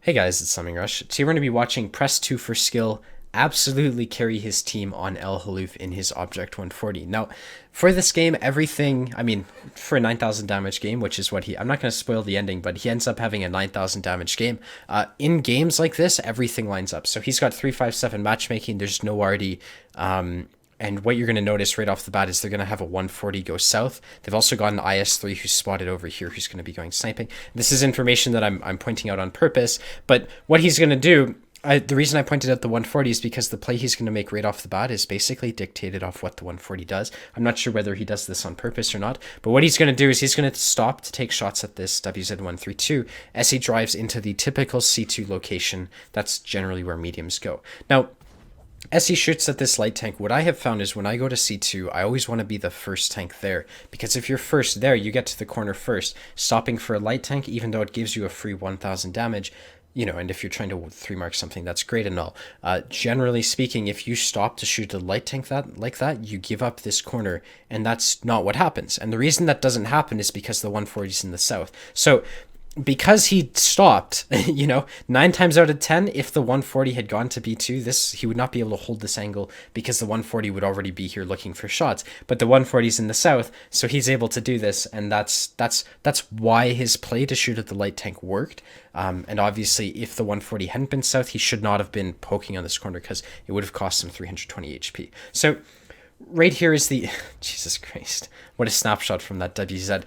Hey guys, it's Summing Rush. Today we're going to be watching Press 2 for skill absolutely carry his team on El Haloof in his Object 140. Now, for this game, for a 9,000 damage game, which is what I'm not going to spoil the ending, but he ends up having a 9,000 damage game. In games like this, everything lines up. So he's got 357 matchmaking, there's no RD, and what you're going to notice right off the bat is they're going to have a 140 go south. They've also got an IS-3 who's spotted over here who's going to be going sniping. This is information that I'm pointing out on purpose, but what he's going to do, the reason I pointed out the 140 is because the play he's going to make right off the bat is basically dictated off what the 140 does. I'm not sure whether he does this on purpose or not, but what he's going to do is he's going to stop to take shots at this WZ-132 as he drives into the typical C2 location. That's generally where mediums go. Now, as he shoots at this light tank, what I have found is when I go to C2, I always want to be the first tank there. Because if you're first there, you get to the corner first. Stopping for a light tank, even though it gives you a free 1,000 damage, and if you're trying to 3-mark something, that's great and all. Generally speaking, if you stop to shoot a light tank like that, you give up this corner, and that's not what happens. And the reason that doesn't happen is because the 140 is in the south. So because he stopped, 9 times out of 10, if the 140 had gone to B2, he would not be able to hold this angle because the 140 would already be here looking for shots. But the 140 is in the south, so he's able to do this, and that's why his play to shoot at the light tank worked. And obviously, if the 140 hadn't been south, he should not have been poking on this corner because it would have cost him 320 HP. So right here is the Jesus Christ, what a snapshot from that WZ.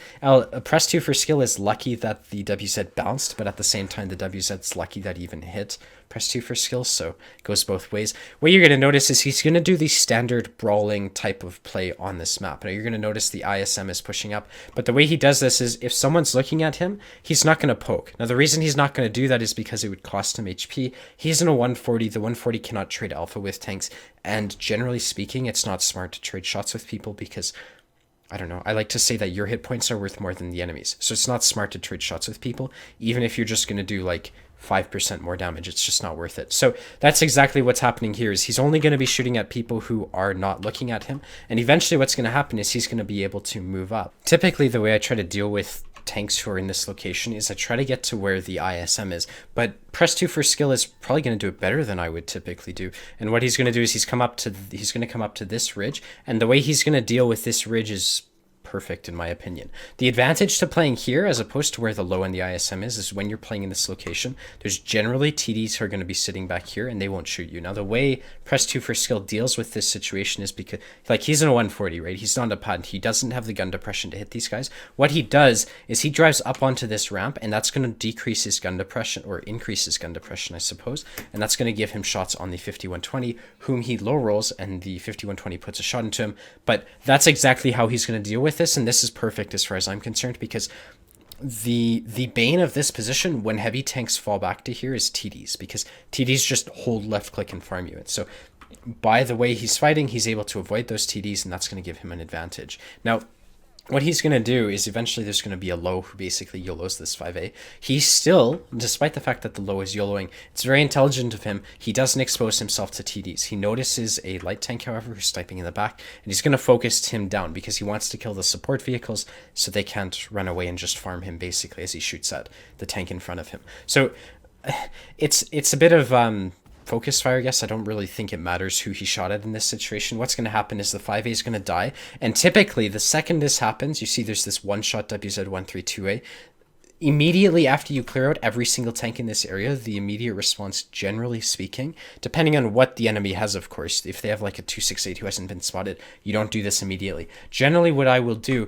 Press 2 for skill is lucky that the WZ bounced, but at the same time the WZ's lucky that he even hit press 2 for skill, so it goes both ways. What you're going to notice is he's going to do the standard brawling type of play on this map. Now you're going to notice the ISM is pushing up, but the way he does this is if someone's looking at him, he's not going to poke. Now the reason he's not going to do that is because it would cost him HP. He's in a 140, the 140 cannot trade alpha with tanks, and generally speaking, it's not smart to trade shots with people because I don't know. I like to say that your hit points are worth more than the enemy's. So it's not smart to trade shots with people, even if you're just going to do like 5% more damage. It's just not worth it. So that's exactly what's happening here is he's only going to be shooting at people who are not looking at him. And eventually what's going to happen is he's going to be able to move up. Typically, the way I try to deal with tanks who are in this location is I try to get to where the ISM is, but press 2 for skill is probably going to do it better than I would typically do. And what he's going to do is he's going to come up to this ridge, and the way he's going to deal with this ridge is perfect in my opinion. The advantage to playing here as opposed to where the low and the ISM is when you're playing in this location, there's generally TDs who are going to be sitting back here and they won't shoot you. Now the way press 2 for skill deals with this situation is because like he's in a 140, right? He's not a patent. He doesn't have the gun depression to hit these guys. What he does is he drives up onto this ramp, and that's going to decrease his gun depression or increase his gun depression, I suppose. And that's going to give him shots on the 5120, whom he low rolls, and the 5120 puts a shot into him. But that's exactly how he's going to deal with this, and this is perfect as far as I'm concerned because the bane of this position when heavy tanks fall back to here is TDs, because TDs just hold left click and farm you. And so by the way he's fighting, he's able to avoid those TDs, and that's going to give him an advantage. Now what he's going to do is eventually there's going to be a low who basically YOLOs this 5A. He still, despite the fact that the low is YOLOing, it's very intelligent of him. He doesn't expose himself to TDs. He notices a light tank, however, who's sniping in the back, and he's going to focus him down because he wants to kill the support vehicles so they can't run away and just farm him basically as he shoots at the tank in front of him. So it's a bit of focus fire, I guess. I don't really think it matters who he shot at in this situation. What's going to happen is the 5A is going to die, and typically the second this happens, you see there's this one-shot WZ-132A. Immediately after you clear out every single tank in this area, the immediate response, generally speaking, depending on what the enemy has, of course, if they have like a 268 who hasn't been spotted, you don't do this immediately. Generally what I will do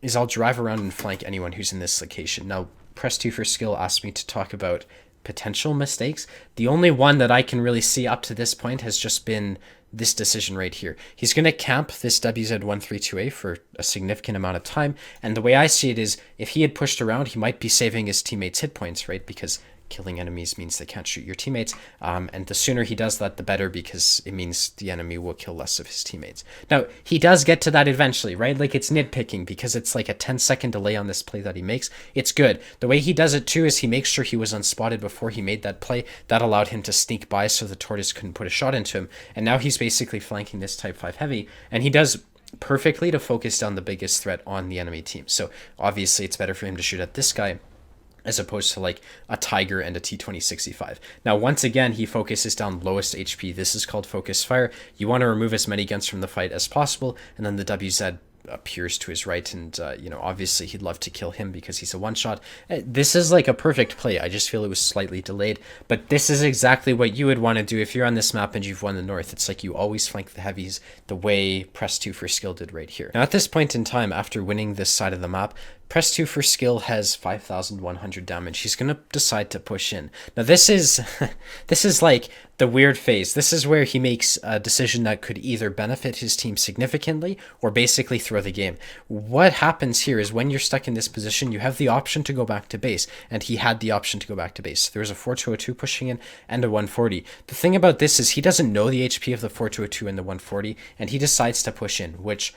is I'll drive around and flank anyone who's in this location. Now, press 2 for skill asked me to talk about potential mistakes. The only one that I can really see up to this point has just been this decision right here. He's going to camp this WZ-132A for a significant amount of time, and the way I see it is if he had pushed around, he might be saving his teammates' hit points, right? Because killing enemies means they can't shoot your teammates, and the sooner he does that, the better, because it means the enemy will kill less of his teammates. Now, he does get to that eventually, right? Like, it's nitpicking, because it's like a 10-second delay on this play that he makes. It's good. The way he does it, too, is he makes sure he was unspotted before he made that play. That allowed him to sneak by so the tortoise couldn't put a shot into him, and now he's basically flanking this Type 5 heavy, and he does perfectly to focus down the biggest threat on the enemy team. So, obviously, it's better for him to shoot at this guy as opposed to like a Tiger and a T2065. Now, once again, he focuses down lowest HP. This is called focus fire. You want to remove as many guns from the fight as possible, and then the WZ appears to his right, and obviously he'd love to kill him because he's a one-shot. This is like a perfect play. I just feel it was slightly delayed, but this is exactly what you would want to do if you're on this map and you've won the north. It's like you always flank the heavies the way press 2 for skill did right here. Now, at this point in time, after winning this side of the map, press 2 for skill has 5,100 damage. He's going to decide to push in. Now, this is like the weird phase. This is where he makes a decision that could either benefit his team significantly or basically throw the game. What happens here is when you're stuck in this position, you have the option to go back to base, and he had the option to go back to base. There was a 4202 pushing in and a 140. The thing about this is he doesn't know the HP of the 4202 and the 140, and he decides to push in, which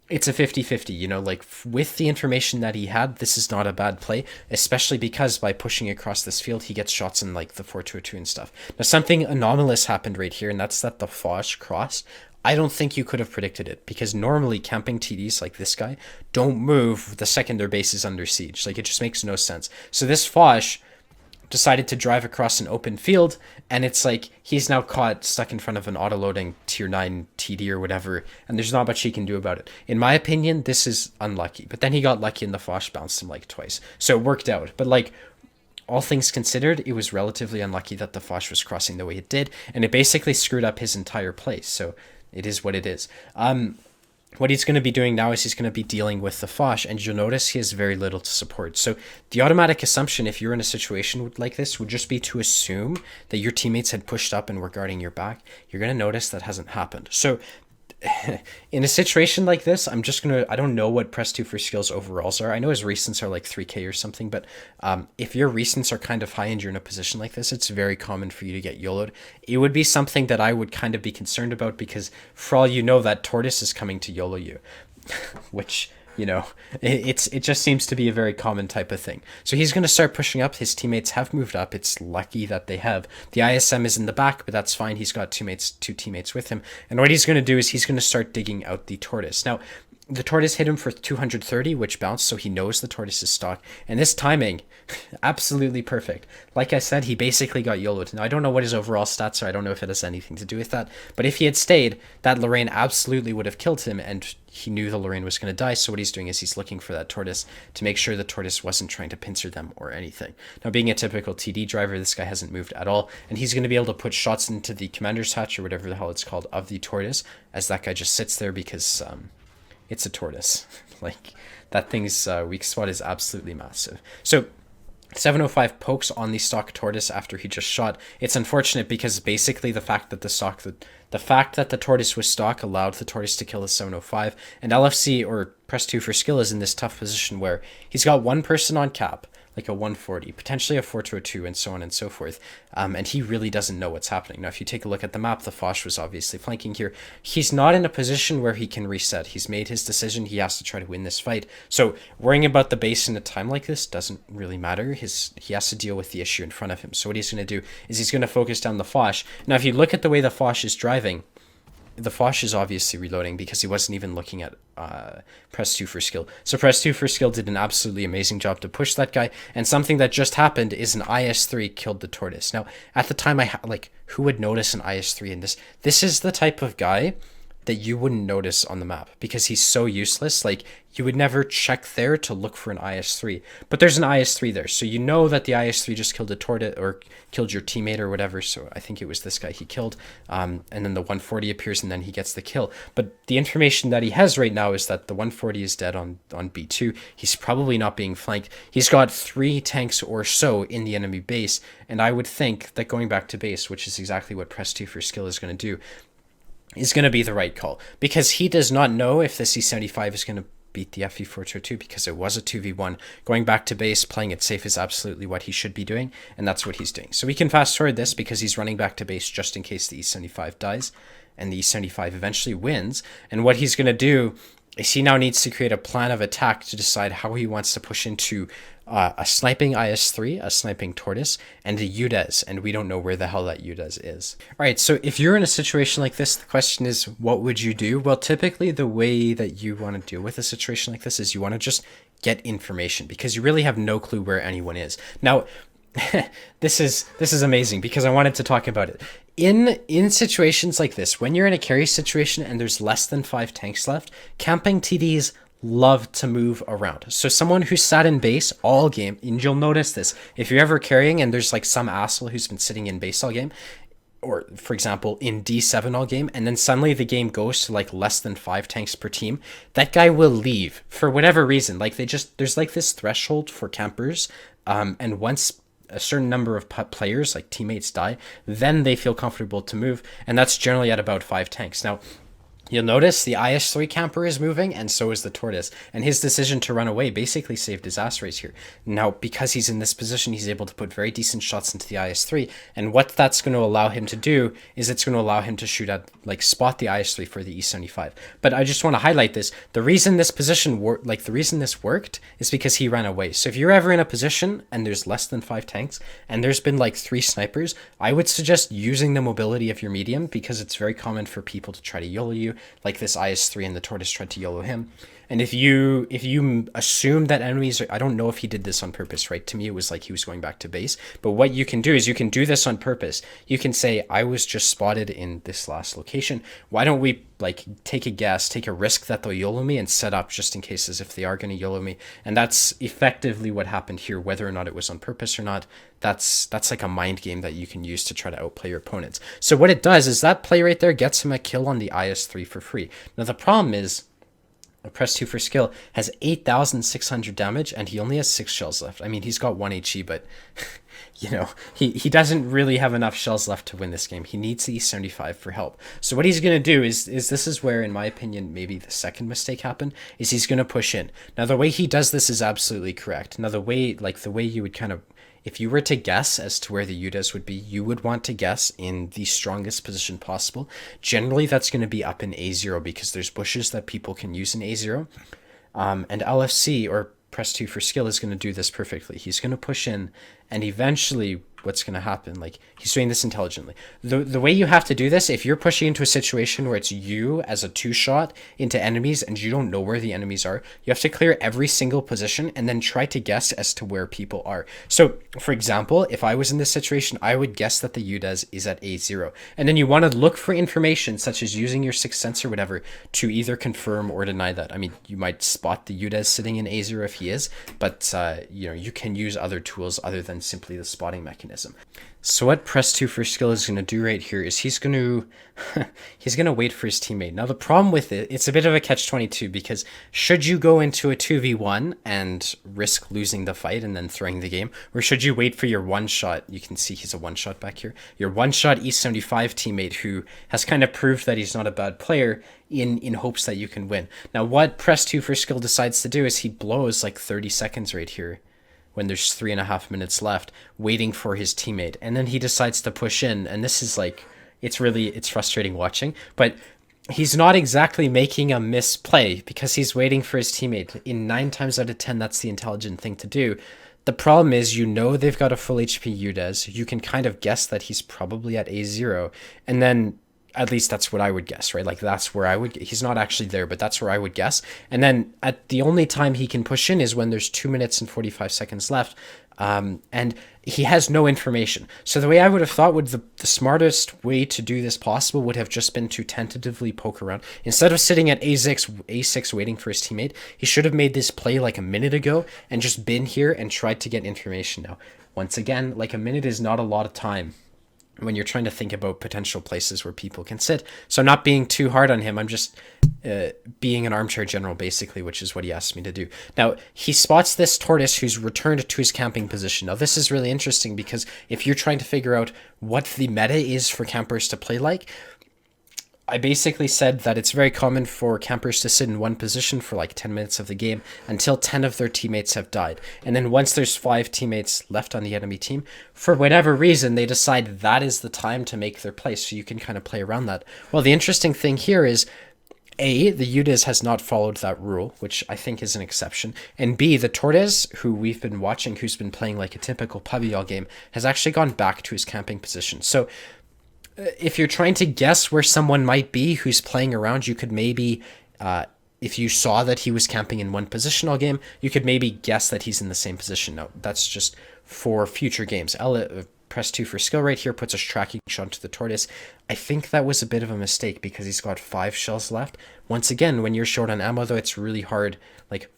it's a 50-50, like with the information that he had, this is not a bad play, especially because by pushing across this field, he gets shots in like the 4202 and stuff. Now, something anomalous happened right here, and that's that the Foch crossed. I don't think you could have predicted it, because normally camping TDs like this guy don't move the second their base is under siege. Like, it just makes no sense. So this Foch decided to drive across an open field, and it's like he's now caught stuck in front of an auto-loading tier 9 TD or whatever, and there's not much he can do about it. In my opinion, this is unlucky, but then he got lucky and the Foch bounced him like twice, so it worked out. But like, all things considered, it was relatively unlucky that the Foch was crossing the way it did, and it basically screwed up his entire play, so it is what it is. What he's going to be doing now is he's going to be dealing with the Foch, and you'll notice he has very little to support. So the automatic assumption, if you're in a situation like this, would just be to assume that your teammates had pushed up and were guarding your back. You're going to notice that hasn't happened. So in a situation like this, I don't know what press 2 for skills overalls are. I know his recents are like 3k or something, but if your recents are kind of high and you're in a position like this, it's very common for you to get YOLO'd. It would be something that I would kind of be concerned about, because for all you know, that Tortoise is coming to YOLO you, which, it just seems to be a very common type of thing. So he's going to start pushing up. His teammates have moved up. It's lucky that they have. The ISM is in the back, but that's fine. He's got two teammates with him. And what he's going to do is he's going to start digging out the Tortoise. Now, the Tortoise hit him for 230, which bounced, so he knows the Tortoise is stock. And this timing, absolutely perfect. Like I said, he basically got YOLO'd. Now, I don't know what his overall stats are. I don't know if it has anything to do with that. But if he had stayed, that Lorraine absolutely would have killed him, and he knew the Lorraine was going to die. So what he's doing is he's looking for that Tortoise to make sure the Tortoise wasn't trying to pincer them or anything. Now, being a typical TD driver, this guy hasn't moved at all, and he's going to be able to put shots into the commander's hatch, or whatever the hell it's called, of the Tortoise, as that guy just sits there, because it's a Tortoise. Like, that thing's weak spot is absolutely massive. So 705 pokes on the stock Tortoise after he just shot. It's unfortunate because basically the fact that the Tortoise was stock allowed the Tortoise to kill the 705, and LFC, or press 2 for skill, is in this tough position where he's got one person on cap, like a 140, potentially a 4202, and so on and so forth. And he really doesn't know what's happening. Now, if you take a look at the map, the Foch was obviously flanking here. He's not in a position where he can reset. He's made his decision. He has to try to win this fight. So worrying about the base in a time like this doesn't really matter. He has to deal with the issue in front of him. So what he's going to do is he's going to focus down the Foch. Now, if you look at the way the Foch is driving, the Foch is obviously reloading because he wasn't even looking at press 2 for skill. So press 2 for skill did an absolutely amazing job to push that guy, and something that just happened is an IS-3 killed the Tortoise. Now, at the time, who would notice an IS-3 in this? This is the type of guy that you wouldn't notice on the map because he's so useless. Like, you would never check there to look for an IS-3, but there's an IS-3 there, so you know that the IS-3 just killed a Tortoise or killed your teammate or whatever. So I think it was this guy he killed, and then the 140 appears and then he gets the kill. But the information that he has right now is that the 140 is dead on B2. He's probably not being flanked. He's got 3 tanks or so in the enemy base, and I would think that going back to base, which is exactly what press 2 for skill is going to do, is going to be the right call, because he does not know if the C75 is going to beat the FE422 because it was a 2v1. Going back to base, playing it safe is absolutely what he should be doing, and that's what he's doing. So we can fast forward this because he's running back to base just in case the E75 dies, and the E75 eventually wins. And what he's going to do is he now needs to create a plan of attack to decide how he wants to push into a sniping IS-3, a sniping Tortoise, and a UDES, and we don't know where the hell that UDES is. All right, so if you're in a situation like this, the question is, what would you do? Well, typically the way that you want to deal with a situation like this is you want to just get information, because you really have no clue where anyone is. Now, this is amazing because I wanted to talk about it. In situations like this, when you're in a carry situation and there's less than 5 tanks left, camping TDs love to move around. So someone who sat in base all game, and you'll notice this, if you're ever carrying and there's like some asshole who's been sitting in base all game, or for example in D7 all game, and then suddenly the game goes to like less than 5 tanks per team, that guy will leave for whatever reason. Like there's like this threshold for campers, and once a certain number of players, like teammates, die, then they feel comfortable to move, and that's generally at about 5 tanks. Now, you'll notice the IS-3 camper is moving, and so is the Tortoise, and his decision to run away basically saved his ass race here. Now, because he's in this position, he's able to put very decent shots into the IS-3, and what that's going to allow him to do is it's going to allow him to shoot at, like, spot the IS-3 for the E75. But I just want to highlight this. The reason this position worked, the reason this worked is because he ran away. So if you're ever in a position and there's less than 5 tanks, and there's been like 3 snipers, I would suggest using the mobility of your medium, because it's very common for people to try to YOLO you, like this IS-3 and the Tortoise tried to YOLO him. And if you assume that enemies are, I don't know if he did this on purpose, right? To me, it was like he was going back to base. But what you can do is you can do this on purpose. You can say, I was just spotted in this last location. Why don't we like take a guess, take a risk that they'll YOLO me and set up just in case as if they are going to YOLO me. And that's effectively what happened here, whether or not it was on purpose or not. That's like a mind game that you can use to try to outplay your opponents. So what it does is that play right there gets him a kill on the IS-3 for free. Now the problem is, Press 2 for skill has 8,600 damage, and he only has 6 shells left. I mean, he's got 1 HE, but, you know, he doesn't really have enough shells left to win this game. He needs the E75 for help. So what he's going to do is this is where, in my opinion, maybe the second mistake happened, is he's going to push in. Now, the way he does this is absolutely correct. Now, the way you would kind of, if you were to guess as to where the UDES would be, you would want to guess in the strongest position possible. Generally, that's going to be up in A0 because there's bushes that people can use in A0. And LFC, or Press 2 for skill, is going to do this perfectly. He's going to push in, and eventually what's going to happen, like, he's doing this intelligently. The way you have to do this, if you're pushing into a situation where it's you as a 2-shot into enemies and you don't know where the enemies are, you have to clear every single position and then try to guess as to where people are. So, for example, if I was in this situation, I would guess that the UDES is at A0. And then you want to look for information, such as using your 6th sense or whatever, to either confirm or deny that. I mean, you might spot the UDES sitting in A0 if he is, but, you know, you can use other tools other than simply the spotting mechanism. So what Press 2 for skill is going to do right here is he's going to wait for his teammate. Now the problem with it, it's a bit of a catch-22, because should you go into a 2v1 and risk losing the fight and then throwing the game, or should you wait for your one-shot, you can see he's a one-shot back here, your one-shot E75 teammate who has kind of proved that he's not a bad player, in hopes that you can win. Now what Press 2 for skill decides to do is he blows like 30 seconds right here, when there's 3.5 minutes left, waiting for his teammate. And then he decides to push in, and this is like, it's frustrating watching, but he's not exactly making a misplay because he's waiting for his teammate. In 9 times out of 10, that's the intelligent thing to do. The problem is, you know, they've got a full HP UDES. You can kind of guess that he's probably at A0, and then at least that's what I would guess, right? Like that's where I would, he's not actually there, but that's where I would guess. And then at the only time he can push in is when there's 2 minutes and 45 seconds left. And he has no information. So the way I would have thought would the smartest way to do this possible would have just been to tentatively poke around. Instead of sitting at A6 waiting for his teammate, he should have made this play like a minute ago and just been here and tried to get information. Now, once again, like a minute is not a lot of time when you're trying to think about potential places where people can sit. So I'm not being too hard on him. I'm just being an armchair general, basically, which is what he asked me to do. Now, he spots this Tortoise who's returned to his camping position. Now, this is really interesting because if you're trying to figure out what the meta is for campers to play like, I basically said that it's very common for campers to sit in one position for like 10 minutes of the game until 10 of their teammates have died. And then once there's 5 teammates left on the enemy team, for whatever reason, they decide that is the time to make their play. So you can kind of play around that. Well, the interesting thing here is A, the Udez has not followed that rule, which I think is an exception. And B, the Tortoise, who we've been watching, who's been playing like a typical Pavillon game, has actually gone back to his camping position. So if you're trying to guess where someone might be who's playing around, you could maybe, if you saw that he was camping in one position all game, you could maybe guess that he's in the same position. Now, that's just for future games. Press 2 for skill right here puts a tracking shot to the Tortoise. I think that was a bit of a mistake because he's got 5 shells left. Once again, when you're short on ammo, though, it's really hard. Like,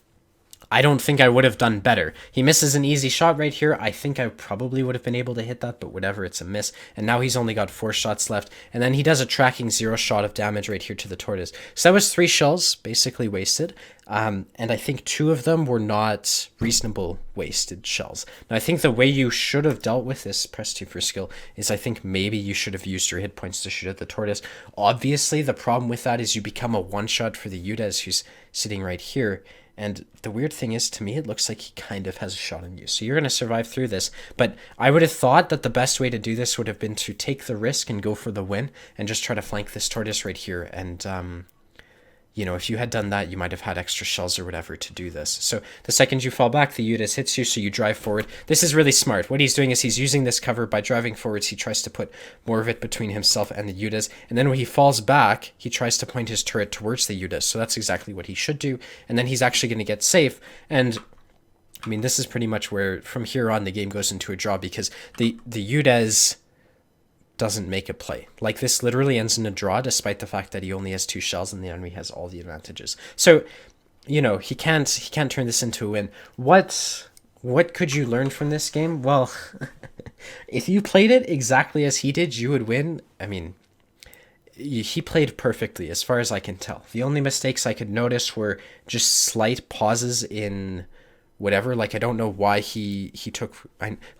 I don't think I would have done better. He misses an easy shot right here. I think I probably would have been able to hit that, but whatever, it's a miss. And now he's only got 4 shots left. And then he does a tracking 0 shot of damage right here to the Tortoise. So that was 3 shells, basically wasted. And I think 2 of them were not reasonable wasted shells. Now, I think the way you should have dealt with this press 2 for skill is I think maybe you should have used your hit points to shoot at the Tortoise. Obviously, the problem with that is you become a one-shot for the Udez who's sitting right here. And the weird thing is, to me, it looks like he kind of has a shot on you. So you're going to survive through this. But I would have thought that the best way to do this would have been to take the risk and go for the win and just try to flank this Tortoise right here. And, you know, if you had done that, you might have had extra shells or whatever to do this. So the second you fall back, the Udez hits you, so you drive forward. This is really smart. What he's doing is he's using this cover. By driving forwards, he tries to put more of it between himself and the Udez. And then when he falls back, he tries to point his turret towards the Udez. So that's exactly what he should do. And then he's actually going to get safe. And I mean, this is pretty much where from here on the game goes into a draw, because the Udez doesn't make a play. Like, this literally ends in a draw despite the fact that he only has 2 shells and the enemy has all the advantages. So, you know, he can't turn this into a win. What could you learn from this game? Well, if you played it exactly as he did, you would win. I mean, he played perfectly as far as I can tell. The only mistakes I could notice were just slight pauses in whatever. Like, I don't know why he took,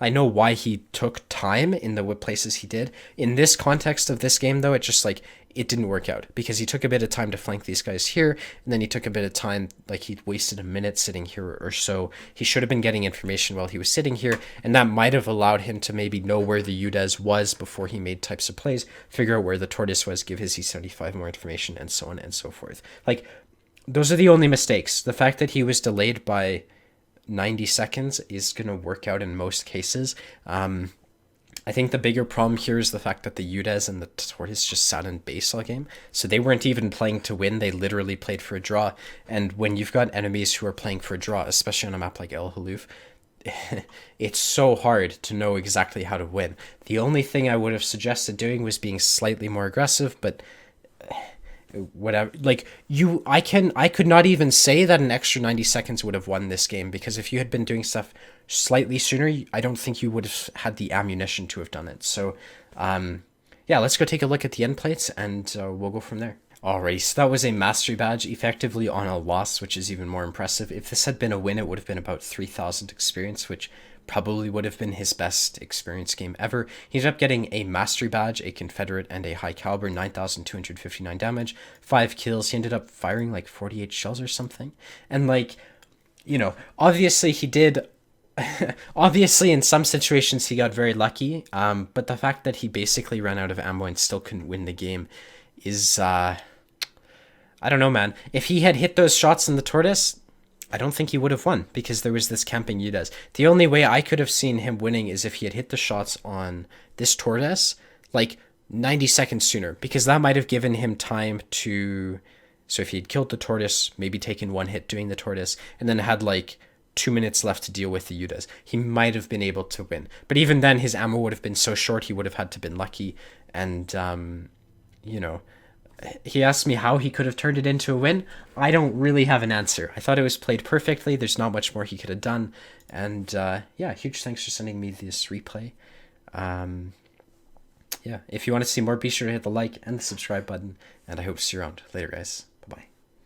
I know why he took time in the places he did. In this context of this game, though, it just, like, it didn't work out because he took a bit of time to flank these guys here, and then he took a bit of time, like, he wasted a minute sitting here or so. He should have been getting information while he was sitting here, and that might have allowed him to maybe know where the Udez was before he made types of plays, figure out where the Tortoise was, give his E75 more information, and so on and so forth. Like, those are the only mistakes. The fact that he was delayed by 90 seconds is going to work out in most cases. I think the bigger problem here is the fact that the Udez and the Tortoise just sat in base all game. So they weren't even playing to win. They literally played for a draw. And when you've got enemies who are playing for a draw, especially on a map like El Halouf, it's so hard to know exactly how to win. The only thing I would have suggested doing was being slightly more aggressive, but whatever. Like, I could not even say that an extra 90 seconds would have won this game, because if you had been doing stuff slightly sooner, I don't think you would have had the ammunition to have done it. So yeah, let's go take a look at the end plates, and we'll go from there. Alrighty, so that was a mastery badge, effectively on a loss, which is even more impressive. If this had been a win, it would have been about 3,000 experience, which probably would have been his best experience game ever. He ended up getting a mastery badge, a Confederate, and a high caliber, 9,259 damage, 5 kills. He ended up firing like 48 shells or something. And, like, you know, obviously he did, obviously in some situations he got very lucky, but the fact that he basically ran out of ammo and still couldn't win the game is, I don't know, man. If he had hit those shots in the Tortoise, I don't think he would have won, because there was this camping Udez. The only way I could have seen him winning is if he had hit the shots on this Tortoise like 90 seconds sooner, because that might have given him time to... So if he had killed the Tortoise, maybe taken one hit doing the Tortoise, and then had like 2 minutes left to deal with the Udez, he might have been able to win. But even then, his ammo would have been so short, he would have had to been lucky. And, you know... He asked me how he could have turned it into a win. I don't really have an answer. I thought it was played perfectly. There's not much more he could have done. And yeah, huge thanks for sending me this replay. Yeah, if you want to see more, be sure to hit the like and the subscribe button. And I hope to see you around. Later, guys.